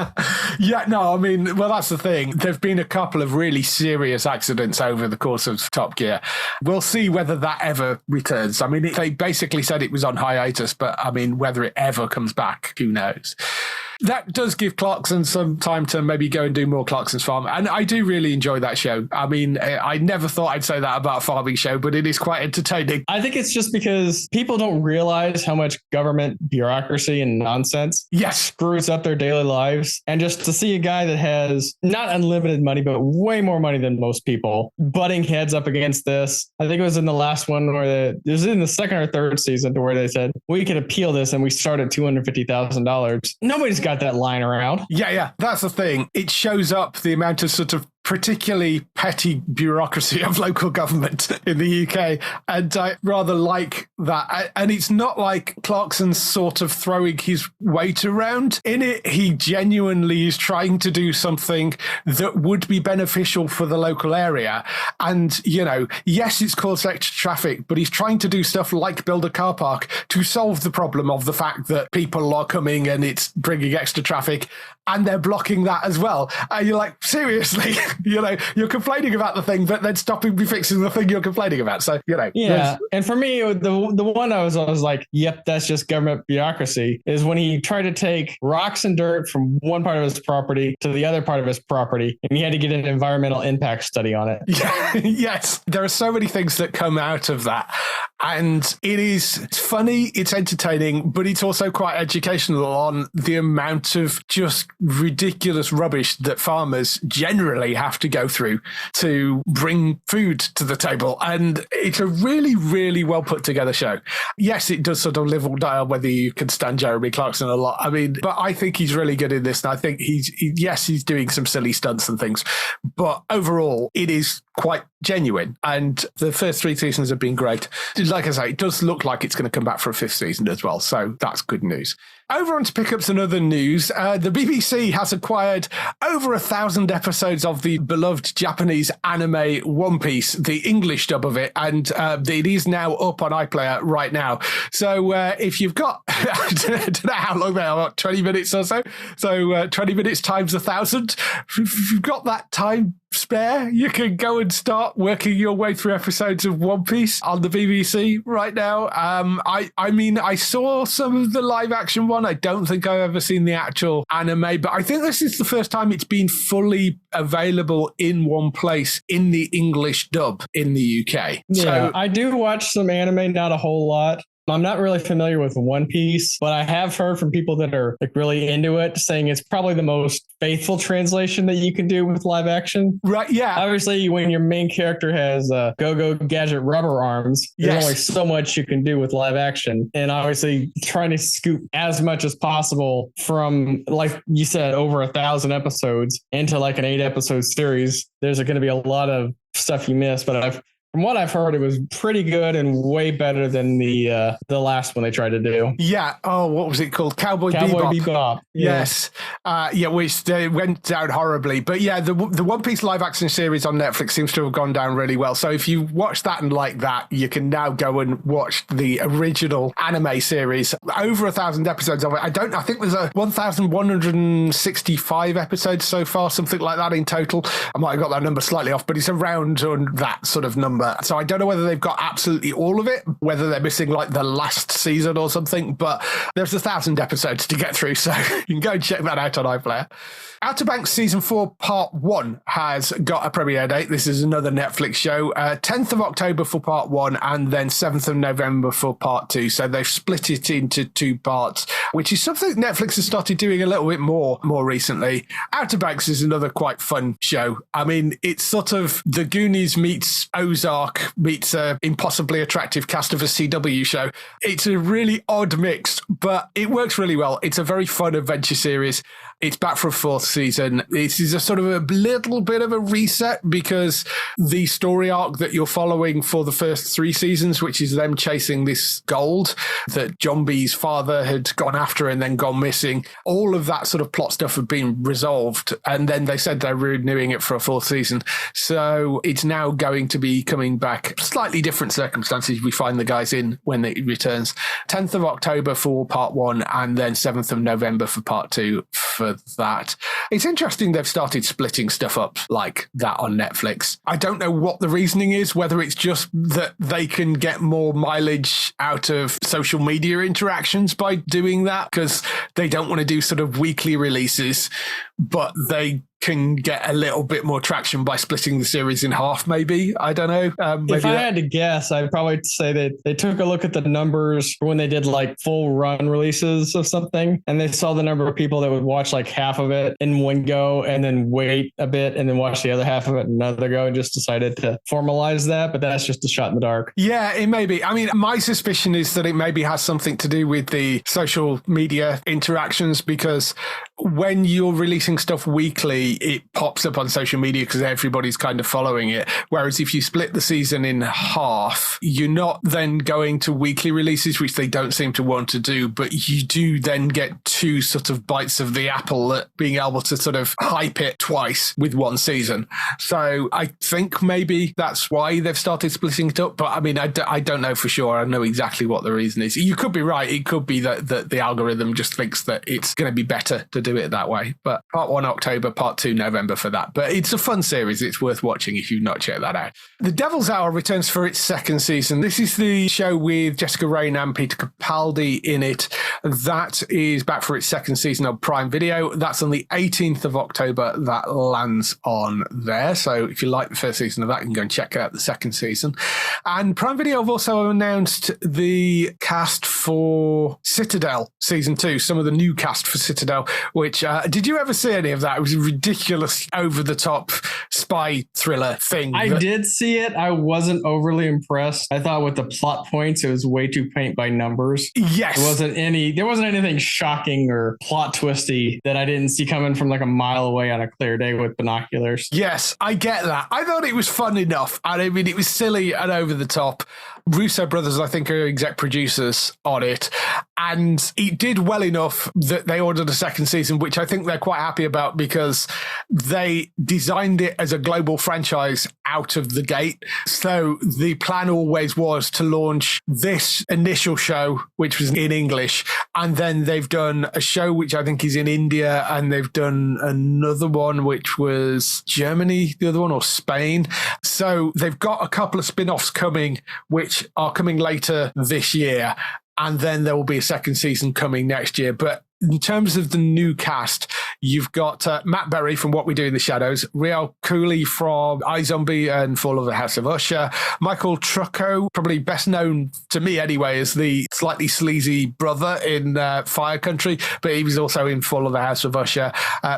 Yeah, no, I mean, well, that's the thing. There've been a couple of really serious accidents over the course of Top Gear. We'll see whether that ever returns. I mean, they basically said it was on hiatus, but I mean, whether it ever comes back, who knows? That does give Clarkson some time to maybe go and do more Clarkson's Farm. And I do really enjoy that show. I mean, I never thought I'd say that about a farming show, but it is quite entertaining. I think it's just because people don't realize how much government bureaucracy and nonsense screws up their daily lives. And just to see a guy that has not unlimited money, but way more money than most people butting heads up against this. I think it was in the last one where it was in the 2nd or 3rd season to where they said, we can appeal this and we start at $250,000. Nobody's got that line around. Yeah. That's the thing. It shows up the amount of sort of particularly petty bureaucracy of local government in the UK. And I rather like that. And it's not like Clarkson's sort of throwing his weight around. In it, he genuinely is trying to do something that would be beneficial for the local area. And, you know, yes, it's caused extra traffic, but he's trying to do stuff like build a car park to solve the problem of the fact that people are coming and it's bringing extra traffic. And they're blocking that as well. And you're like, seriously? You know, you're complaining about the thing, but then stopping me fixing the thing you're complaining about. So, you know. Yeah. And for me, the one I was like, yep, that's just government bureaucracy, is when he tried to take rocks and dirt from one part of his property to the other part of his property, and he had to get an environmental impact study on it. Yeah, yes. There are so many things that come out of that. And it's funny, it's entertaining, but it's also quite educational on the amount of just ridiculous rubbish that farmers generally have to go through to bring food to the table. And it's a really, really well put together show. Yes, it does sort of live or die on whether you can stand Jeremy Clarkson a lot. I mean, but I think he's really good in this. And I think he's doing some silly stunts and things, but overall it is quite genuine. And the first 3 seasons have been great. Like I say, it does look like it's going to come back for a 5th season as well. So that's good news. over on to pickups and other news. The BBC has acquired over 1,000 episodes of the beloved Japanese anime One Piece, the English dub of it, and it is now up on iPlayer right now. So if you've got, I don't know how long they are, 20 minutes or so. So 20 minutes times 1,000. If you've got that time spare, you can go and start working your way through episodes of One Piece on the BBC right now. I mean, I saw some of the live action one. I don't think I've ever seen the actual anime, but I think this is the first time it's been fully available in one place in the English dub in the UK. Yeah, So I do watch some anime, not a whole lot. I'm not really familiar with One Piece, but I have heard from people that are like really into it saying it's probably the most faithful translation that you can do with live action. right, yeah. Obviously, when your main character has go-go gadget rubber arms, there's Yes. only so much you can do with live action. And obviously trying to scoop as much as possible from, like you said, over 1,000 episodes into like an 8-episode series. There's going to be a lot of stuff you miss, but from what I've heard, it was pretty good and way better than the last one they tried to do. Yeah. Oh, what was it called? Cowboy Cowboy Bebop. Bebop. Yeah. Yes. Which went down horribly. But yeah, the One Piece live action series on Netflix seems to have gone down really well. So if you watch that and like that, you can now go and watch the original anime series. Over 1,000 episodes of it. I think there's 1,165 episodes so far, something like that in total. I might have got that number slightly off, but it's around on that sort of number. So I don't know whether they've got absolutely all of it, whether they're missing like the last season or something, but there's 1,000 episodes to get through, so you can go and check that out on iPlayer. Outer Banks Season 4 Part 1 has got a premiere date. This is another Netflix show. 10th of October for Part 1 and then 7th of November for Part 2. So they've split it into 2 parts, which is something Netflix has started doing a little bit more recently. Outer Banks is another quite fun show. I mean, it's sort of The Goonies meets Ozark meets a impossibly attractive cast of a CW show. It's a really odd mix, but it works really well. It's a very fun adventure series. It's back for a 4th season. This is a sort of a little bit of a reset because the story arc that you're following for the first 3 seasons, which is them chasing this gold that John B's father had gone after and then gone missing, all of that sort of plot stuff had been resolved. And then they said they're renewing it for a 4th season. So it's now going to be coming back. Slightly different circumstances we find the guys in when it returns. 10th of October for Part 1 and then 7th of November for Part 2 for that. It's interesting they've started splitting stuff up like that on Netflix. I don't know what the reasoning is, whether it's just that they can get more mileage out of social media interactions by doing that because they don't want to do sort of weekly releases, but they can get a little bit more traction by splitting the series in half, maybe. I don't know. If I had to guess, I'd probably say that they took a look at the numbers when they did like full run releases of something, and they saw the number of people that would watch like half of it in one go and then wait a bit and then watch the other half of it in another go, and just decided to formalize that. But that's just a shot in the dark. Yeah, it may be. I mean, my suspicion is that it maybe has something to do with the social media interactions, because when you're releasing stuff weekly, it pops up on social media because everybody's kind of following it. Whereas if you split the season in half, you're not then going to weekly releases, which they don't seem to want to do, but you do then get 2 sort of bites of the apple at being able to sort of hype it twice with one season. So I think maybe that's why they've started splitting it up. But I mean, I don't know for sure. I know exactly what the reason is. You could be right. It could be that the algorithm just thinks that it's going to be better to do it that way. But Part 1 October, Part 2 November for that. But it's a fun series. It's worth watching if you've not checked that out. The Devil's Hour returns for its 2nd season. This is the show with Jessica Raine and Peter Capaldi in it. That is back for its 2nd season on Prime Video. That's on the 18th of October. That lands on there. So if you like the 1st season of that, you can go and check out the 2nd season. And Prime Video have also announced the cast for Citadel Season 2, some of the new cast for Citadel, which, did you ever see any of that? It was a ridiculous over-the-top spy thriller thing. I did see it. I wasn't overly impressed. I thought with the plot points, it was way too paint by numbers. Yes. There wasn't anything shocking or plot twisty that I didn't see coming from like a mile away on a clear day with binoculars. Yes, I get that. I thought it was fun enough. And I mean, it was silly and over the top. Russo brothers, I think, are exec producers on it. And it did well enough that they ordered a second season, which I think they're quite happy about because they designed it as a global franchise out of the gate. So the plan always was to launch this initial show, which was in English, and then they've done a show which I think is in India, and they've done another one which was Germany, the other one, or Spain. So they've got a couple of spin-offs coming, which are coming later this year. And then there will be a second season coming next year. But in terms of the new cast, you've got Matt Berry from What We Do in the Shadows, Riel Cooley from iZombie and Fall of the House of Usher, Michael Trucco, probably best known to me anyway as the slightly sleazy brother in Fire Country, but he was also in Fall of the House of Usher,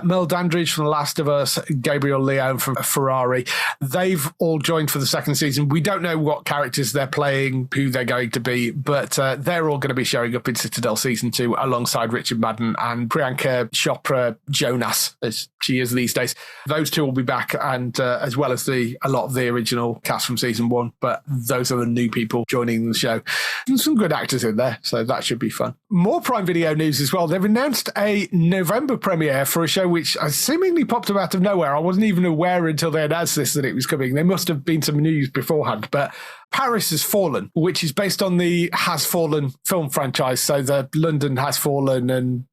Mel Dandridge from The Last of Us, Gabriel Leone from Ferrari. They've all joined for the second season. We don't know what characters they're playing, who they're going to be, but they're all going to be showing up in Citadel Season 2 alongside Richard Madden and Priyanka Chopra Jonas, as she is these days. Those two will be back, and as well as a lot of the original cast from season 1, but those are the new people joining the show. And some good actors in there, so that should be fun. More Prime Video news as well. They've announced a November premiere for a show which seemingly popped up out of nowhere. I wasn't even aware until they announced this that it was coming. There must have been some news beforehand, but Paris Has Fallen, which is based on the Has Fallen film franchise. So the London Has Fallen, and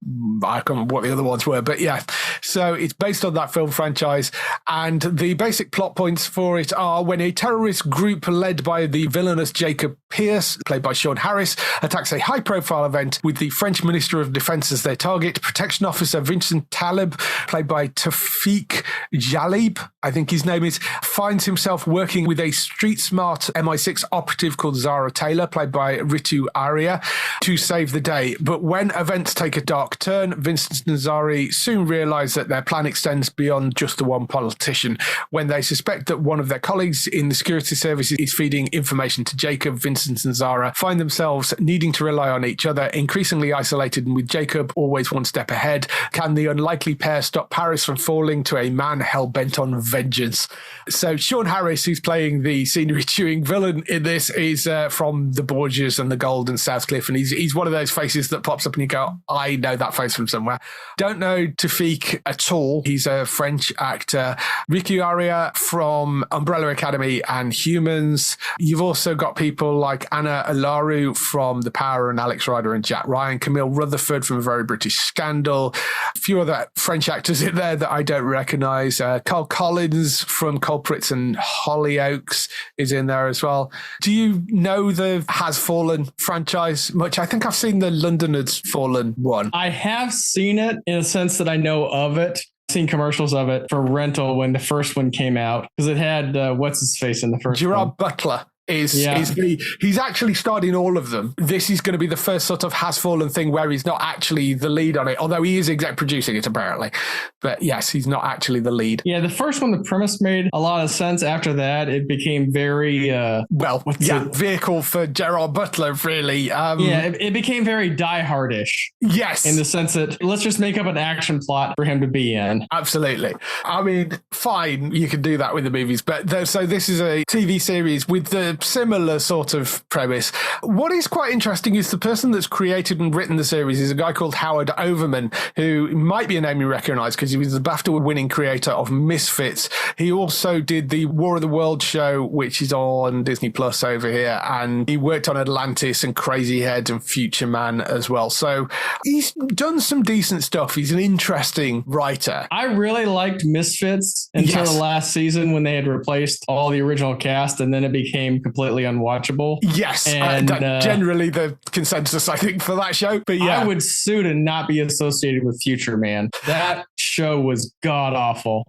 I can't remember what the other ones were, but yeah. So it's based on that film franchise. And the basic plot points for it are when a terrorist group led by the villainous Jacob Pierce, played by Sean Harris, attacks a high-profile event with the French Minister of Defense as their target. Protection Officer Vincent Taleb, played by Tafik Jalib, I think his name is, finds himself working with a street-smart MI6 operative called Zara Taylor, played by Ritu Arya, to save the day. But when events take a dark turn, Vincent and Zari soon realise that their plan extends beyond just the one politician. When they suspect that one of their colleagues in the security service is feeding information to Jacob, Vincent and Zara find themselves needing to rely on each other, increasingly isolated, and with Jacob always one step ahead. Can the unlikely pair stop Paris from falling to a man hell-bent on vengeance? So Sean Harris, who's playing the scenery-chewing villain in this, is from The Borgias and The Gold and South Cliff, and he's one of those faces that pops up and you go, I know that face from somewhere. Don't know Tafik at all. He's a French actor. Ricky Aria from Umbrella Academy and Humans. You've also got people like Anna Alaru from The Power and Alex Rider and Jack Ryan, Camille Rutherford from A Very British Scandal, a few other French actors in there that I don't recognise. Carl Collins from Culprits and Hollyoaks is in there as well. Do you know the Has Fallen franchise much? I think I've seen the London Has Fallen one. I have seen it in a sense that I know of it. I've seen commercials of it for rental when the first one came out, because it had what's his face in the first Gerard one. Butler. He's actually starred in all of them. This is going to be the first sort of Has Fallen thing where he's not actually the lead on it, although he is exec producing it apparently. But yes, he's not actually the lead. Yeah, the first one, the premise made a lot of sense. After that, it became very vehicle for Gerard Butler, really. It became very Die Hard-ish. Yes, in the sense that let's just make up an action plot for him to be in. Absolutely. I mean, fine, you can do that with the movies, but so this is a TV series with the similar sort of premise. What is quite interesting is the person that's created and written the series is a guy called Howard Overman, who might be a name you recognize because he was the BAFTA-winning creator of Misfits. He also did the War of the Worlds show, which is on Disney Plus over here, and he worked on Atlantis and Crazy Head and Future Man as well. So he's done some decent stuff. He's an interesting writer. I really liked Misfits until the last season when they had replaced all the original cast, and then it became completely unwatchable. Yes, and generally the consensus, I think, for that show. But yeah, I would sue to not be associated with Future Man. That show was god awful.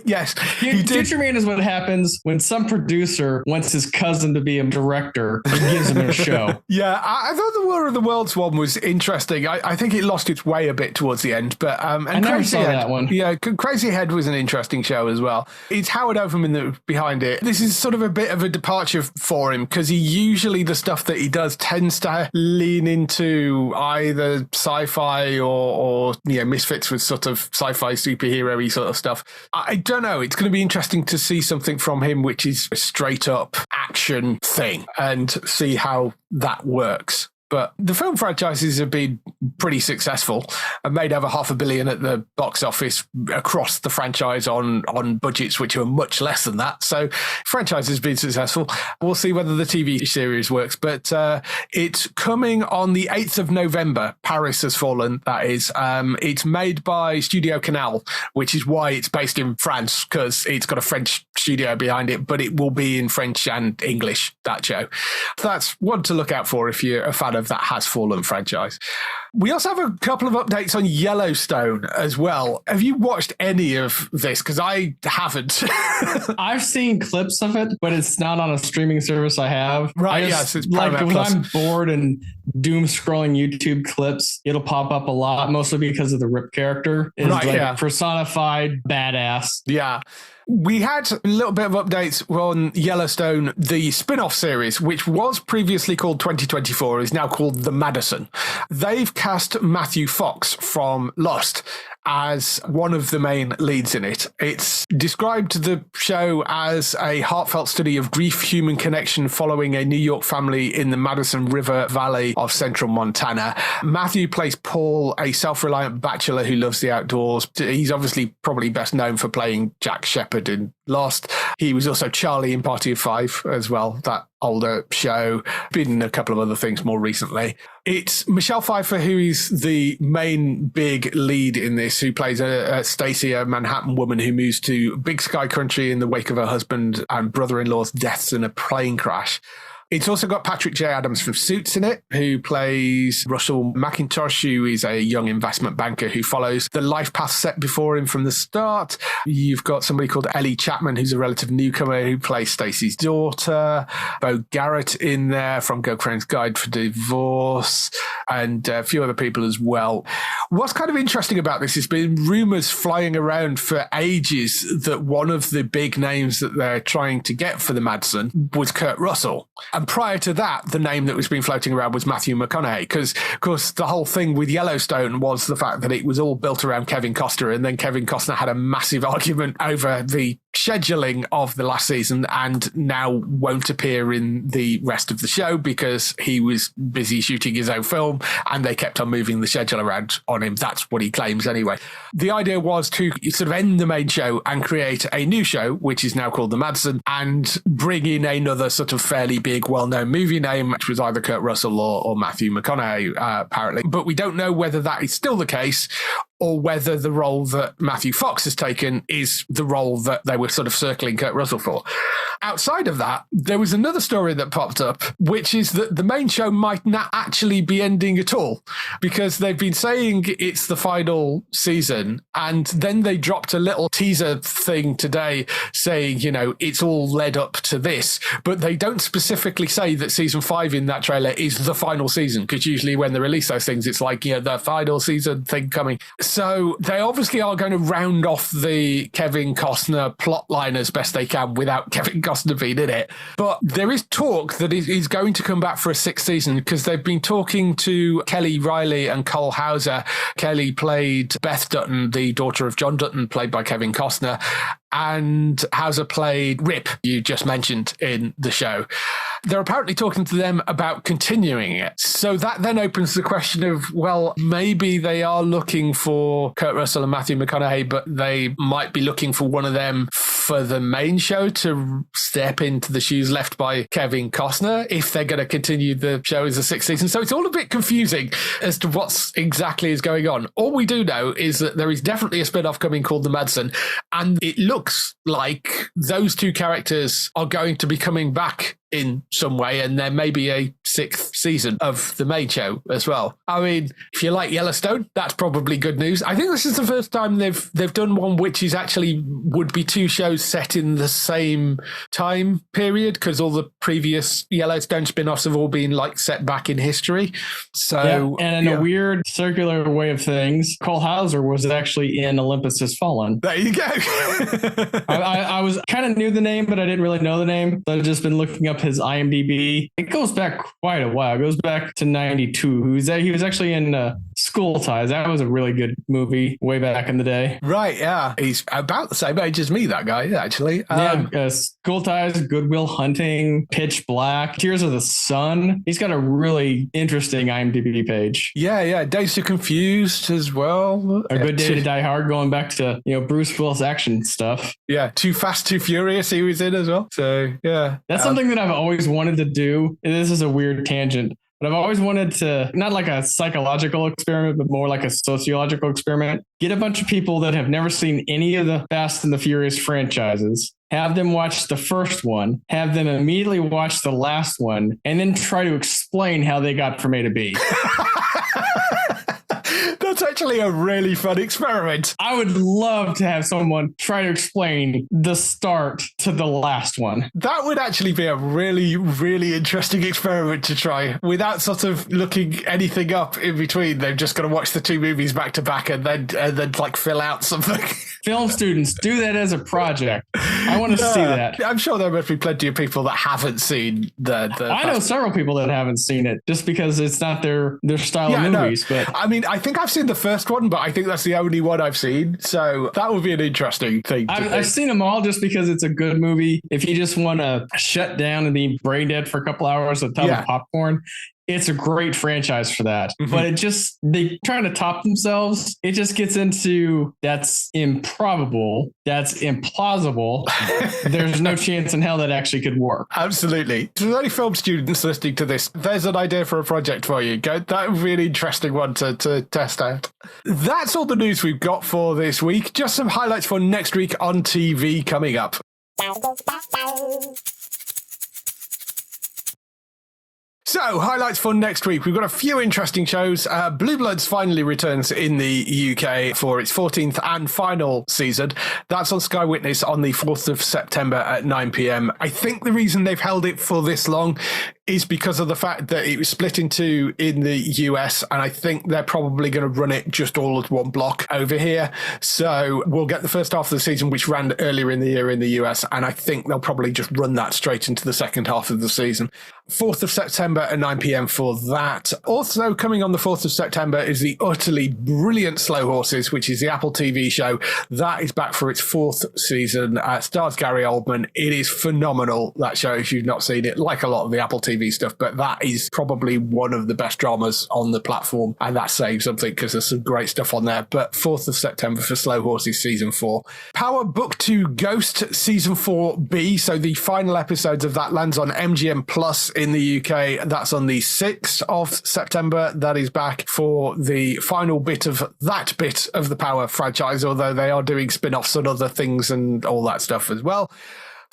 Yes, Future Man is what happens when some producer wants his cousin to be a director and gives him a show. Yeah, I thought the War of the Worlds one was interesting. I think it lost its way a bit towards the end, but I never saw that one. Yeah, Crazy Head was an interesting show as well. It's Howard Overman behind it. This is sort of a bit of a departure for him because the stuff that he does tends to lean into either sci-fi or misfits with sort of sci-fi superhero-y sort of stuff. I don't know. It's going to be interesting to see something from him which is a straight up action thing and see how that works. But the film franchises have been pretty successful and made over $500 million at the box office across the franchise on budgets which are much less than that. So franchise has been successful. We'll see whether the TV series works. But it's coming on the 8th of November. Paris Has Fallen, that is. It's made by Studio Canal, which is why it's based in France, because it's got a French studio behind it, but it will be in French and English, that show. That's one to look out for if you're a fan of that Has Fallen franchise. We also have a couple of updates on Yellowstone as well. Have you watched any of this? Because I haven't. I've seen clips of it, but it's not on a streaming service I have. Right, yes. It's like Paramount when Plus. I'm bored and doom scrolling YouTube clips, it'll pop up a lot, mostly because of the Rip character. It's personified badass. Yeah. We had a little bit of updates on Yellowstone, the spin-off series, which was previously called 2024, is now called The Madison. They've cast Matthew Fox from Lost as one of the main leads in it. It's described the show as a heartfelt study of grief, human connection following a New York family in the Madison River Valley of central Montana. Matthew plays Paul, a self-reliant bachelor who loves the outdoors. He's obviously probably best known for playing Jack Shepherd in Lost. He was also Charlie in Party of Five as well, that older show. Been in a couple of other things more recently. It's Michelle Pfeiffer who is the main big lead in this, who plays a Stacy, a Manhattan woman who moves to Big Sky Country in the wake of her husband and brother-in-law's deaths in a plane crash. It's also got Patrick J. Adams from Suits in it, who plays Russell McIntosh, who is a young investment banker who follows the life path set before him from the start. You've got somebody called Ellie Chapman, who's a relative newcomer who plays Stacey's daughter. Bo Garrett in there from Girlfriend's Guide for Divorce, and a few other people as well. What's kind of interesting about this has been rumours flying around for ages that one of the big names that they're trying to get for the Madsen was Kurt Russell. And prior to that, the name that was being floating around was Matthew McConaughey, because, of course, the whole thing with Yellowstone was the fact that it was all built around Kevin Costner, and then Kevin Costner had a massive argument over the scheduling of the last season and now won't appear in the rest of the show because he was busy shooting his own film and they kept on moving the schedule around on him. That's what he claims anyway. The idea was to sort of end the main show and create a new show, which is now called The Madsen, and bring in another sort of fairly big, well-known movie name, which was either Kurt Russell or Matthew McConaughey, apparently. But we don't know whether that is still the case or whether the role that Matthew Fox has taken is the role that they were sort of circling Kurt Russell for. Outside of that, there was another story that popped up, which is that the main show might not actually be ending at all, because they've been saying it's the final season, and then they dropped a little teaser thing today saying, you know, it's all led up to this, but they don't specifically say that season 5 in that trailer is the final season, because usually when they release those things, it's like, you know, the final season thing coming. So they obviously are going to round off the Kevin Costner plot line as best they can without Kevin Costner being in it. But there is talk that he's going to come back for a 6th season, because they've been talking to Kelly Riley and Cole Hauser. Kelly played Beth Dutton, the daughter of John Dutton, played by Kevin Costner, and Hauser played Rip, you just mentioned in the show. They're apparently talking to them about continuing it. So that then opens the question of, well, maybe they are looking for Kurt Russell and Matthew McConaughey, but they might be looking for one of them for the main show to step into the shoes left by Kevin Costner if they're going to continue the show as a 6th season. So it's all a bit confusing as to what's exactly is going on. All we do know is that there is definitely a spin-off coming called The Madsen, and it looks like those two characters are going to be coming back in some way, and there may be a 6th season of the main show as well. I mean, if you like Yellowstone, that's probably good news. I think this is the first time they've done one which is actually would be 2 shows set in the same time period, because all the previous Yellowstone spin-offs have all been like set back in history. So, yeah, and in a weird circular way of things, Cole Hauser was actually in Olympus Has Fallen. There you go. I was kind of knew the name, but I didn't really know the name. So I've just been looking up his IMDb. It goes back quite a while. It goes back to 92. He was actually in School Ties. That was a really good movie way back in the day. Right, yeah. He's about the same age as me, that guy, actually. School Ties, Good Will Hunting, Pitch Black, Tears of the Sun. He's got a really interesting IMDb page. Yeah. Dazed and Confused as well. A Good Day to Die Hard, going back to, Bruce Willis action stuff. Yeah, Too Fast, Too Furious he was in as well. So, yeah. That's something that I've always wanted to do. And this is a weird tangent, but I've always wanted to, not like a psychological experiment, but more like a sociological experiment. Get a bunch of people that have never seen any of the Fast and the Furious franchises, have them watch the first one, have them immediately watch the last one, and then try to explain how they got from A to B. That's actually a really fun experiment. I would love to have someone try to explain the start to the last one. That would actually be a really, really interesting experiment to try without sort of looking anything up in between. They've just got to watch the two movies back to back and then like fill out something. Film students, do that as a project. I want to see that. I'm sure there must be plenty of people that haven't seen the I know several people that haven't seen it just because it's not their style of movies. But I mean, I think I've seen the first one, but I think that's the only one I've seen. So that would be an interesting thing. I've seen them all just because it's a good movie. If you just want to shut down and be brain dead for a couple hours with a ton of popcorn, it's a great franchise for that. Mm-hmm. But they trying to top themselves. It just gets into that's improbable. That's implausible. There's no chance in hell that actually could work. Absolutely. If there's any film students listening to this, there's an idea for a project for you. That would be an interesting one to test out. That's all the news we've got for this week. Just some highlights for next week on TV coming up. So, highlights for next week. We've got a few interesting shows. Blue Bloods finally returns in the UK for its 14th and final season. That's on Sky Witness on the 4th of September at 9 p.m. I think the reason they've held it for this long is because of the fact that it was split in two in the US, and I think they're probably going to run it just all as one block over here. So we'll get the first half of the season, which ran earlier in the year in the US, and I think they'll probably just run that straight into the second half of the season. 4th of September at 9 p.m. for that. Also coming on the 4th of September is the utterly brilliant Slow Horses, which is the Apple TV show. That is back for its 4th season. Stars Gary Oldman. It is phenomenal, that show, if you've not seen it, like a lot of the Apple TV stuff, but that is probably one of the best dramas on the platform, and that's saying something because there's some great stuff on there. But 4th of September for Slow Horses Season 4. Power Book 2 Ghost Season 4B, so the final episodes of that lands on MGM Plus in the UK. That's on the 6th of September. That is back for the final bit of the Power franchise, although they are doing spin-offs and other things and all that stuff as well.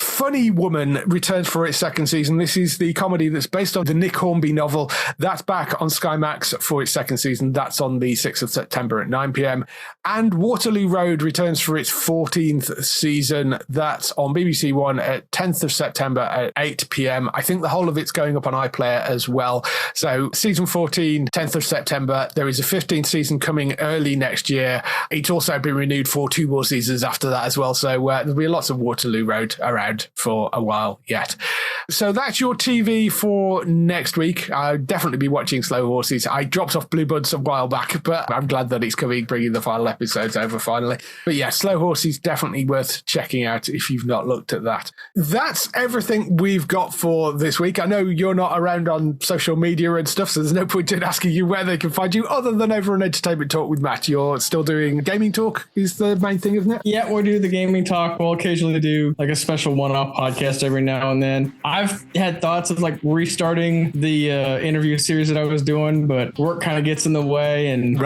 Funny Woman returns for its second season. This is the comedy that's based on the Nick Hornby novel. That's back on Sky Max for its second season. That's on the 6th of September at 9 p.m. And Waterloo Road returns for its 14th season. That's on BBC One at 10th of September at 8 p.m. I think the whole of it's going up on iPlayer as well. So season 14, 10th of September. There is a 15th season coming early next year. It's also been renewed for 2 more seasons after that as well. So there'll be lots of Waterloo Road around for a while yet. So that's your TV for next week. I'll definitely be watching Slow Horses. I dropped off Blue Buds a while back, but I'm glad that it's coming, bringing the final episodes over finally. But yeah, Slow Horses definitely worth checking out if you've not looked at that. That's everything we've got for this week. I know you're not around on social media and stuff, so there's no point in asking you where they can find you other than over on Entertainment Talk with Matt. You're still doing Gaming Talk is the main thing, isn't it? Yeah, we'll do the Gaming Talk. We'll occasionally do like a special one-off podcast every now and then. I've had thoughts of like restarting the interview series that I was doing, but work kind of gets in the way, and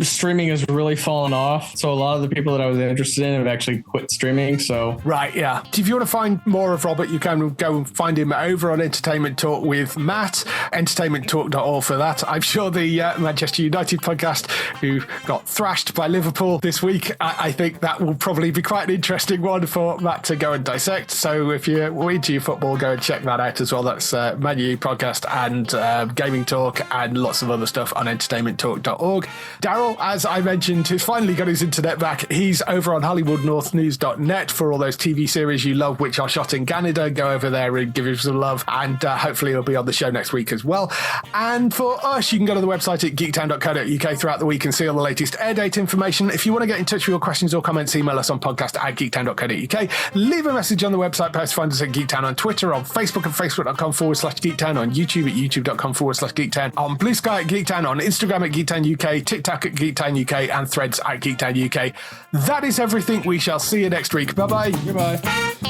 streaming has really fallen off. So a lot of the people that I was interested in have actually quit streaming. So if you want to find more of Robert, you can go and find him over on Entertainment Talk with Matt, entertainmenttalk.org for that. I'm sure the Manchester United podcast, who got thrashed by Liverpool this week, I think that will probably be quite an interesting one for Matt to go and dissect. Context. So if you're into your football, go and check that out as well. That's Man U podcast and gaming talk and lots of other stuff on entertainmenttalk.org. Daryl, as I mentioned, has finally got his internet back. He's over on HollywoodNorthNews.net for all those TV series you love, which are shot in Canada. Go over there and give him some love, and hopefully he'll be on the show next week as well. And for us, you can go to the website at geektown.co.uk throughout the week and see all the latest air date information. If you want to get in touch with your questions or comments, email us on podcast@geektown.co.uk. Leave a message on the website post. Find us at Geektown on Twitter, on Facebook at facebook.com/Geektown, on YouTube at youtube.com/Geektown, on Blue Sky at Geektown, on Instagram at Geektown UK, TikTok at Geektown UK, and Threads at Geektown UK. That is everything. We shall see you next week. Bye-bye. Goodbye.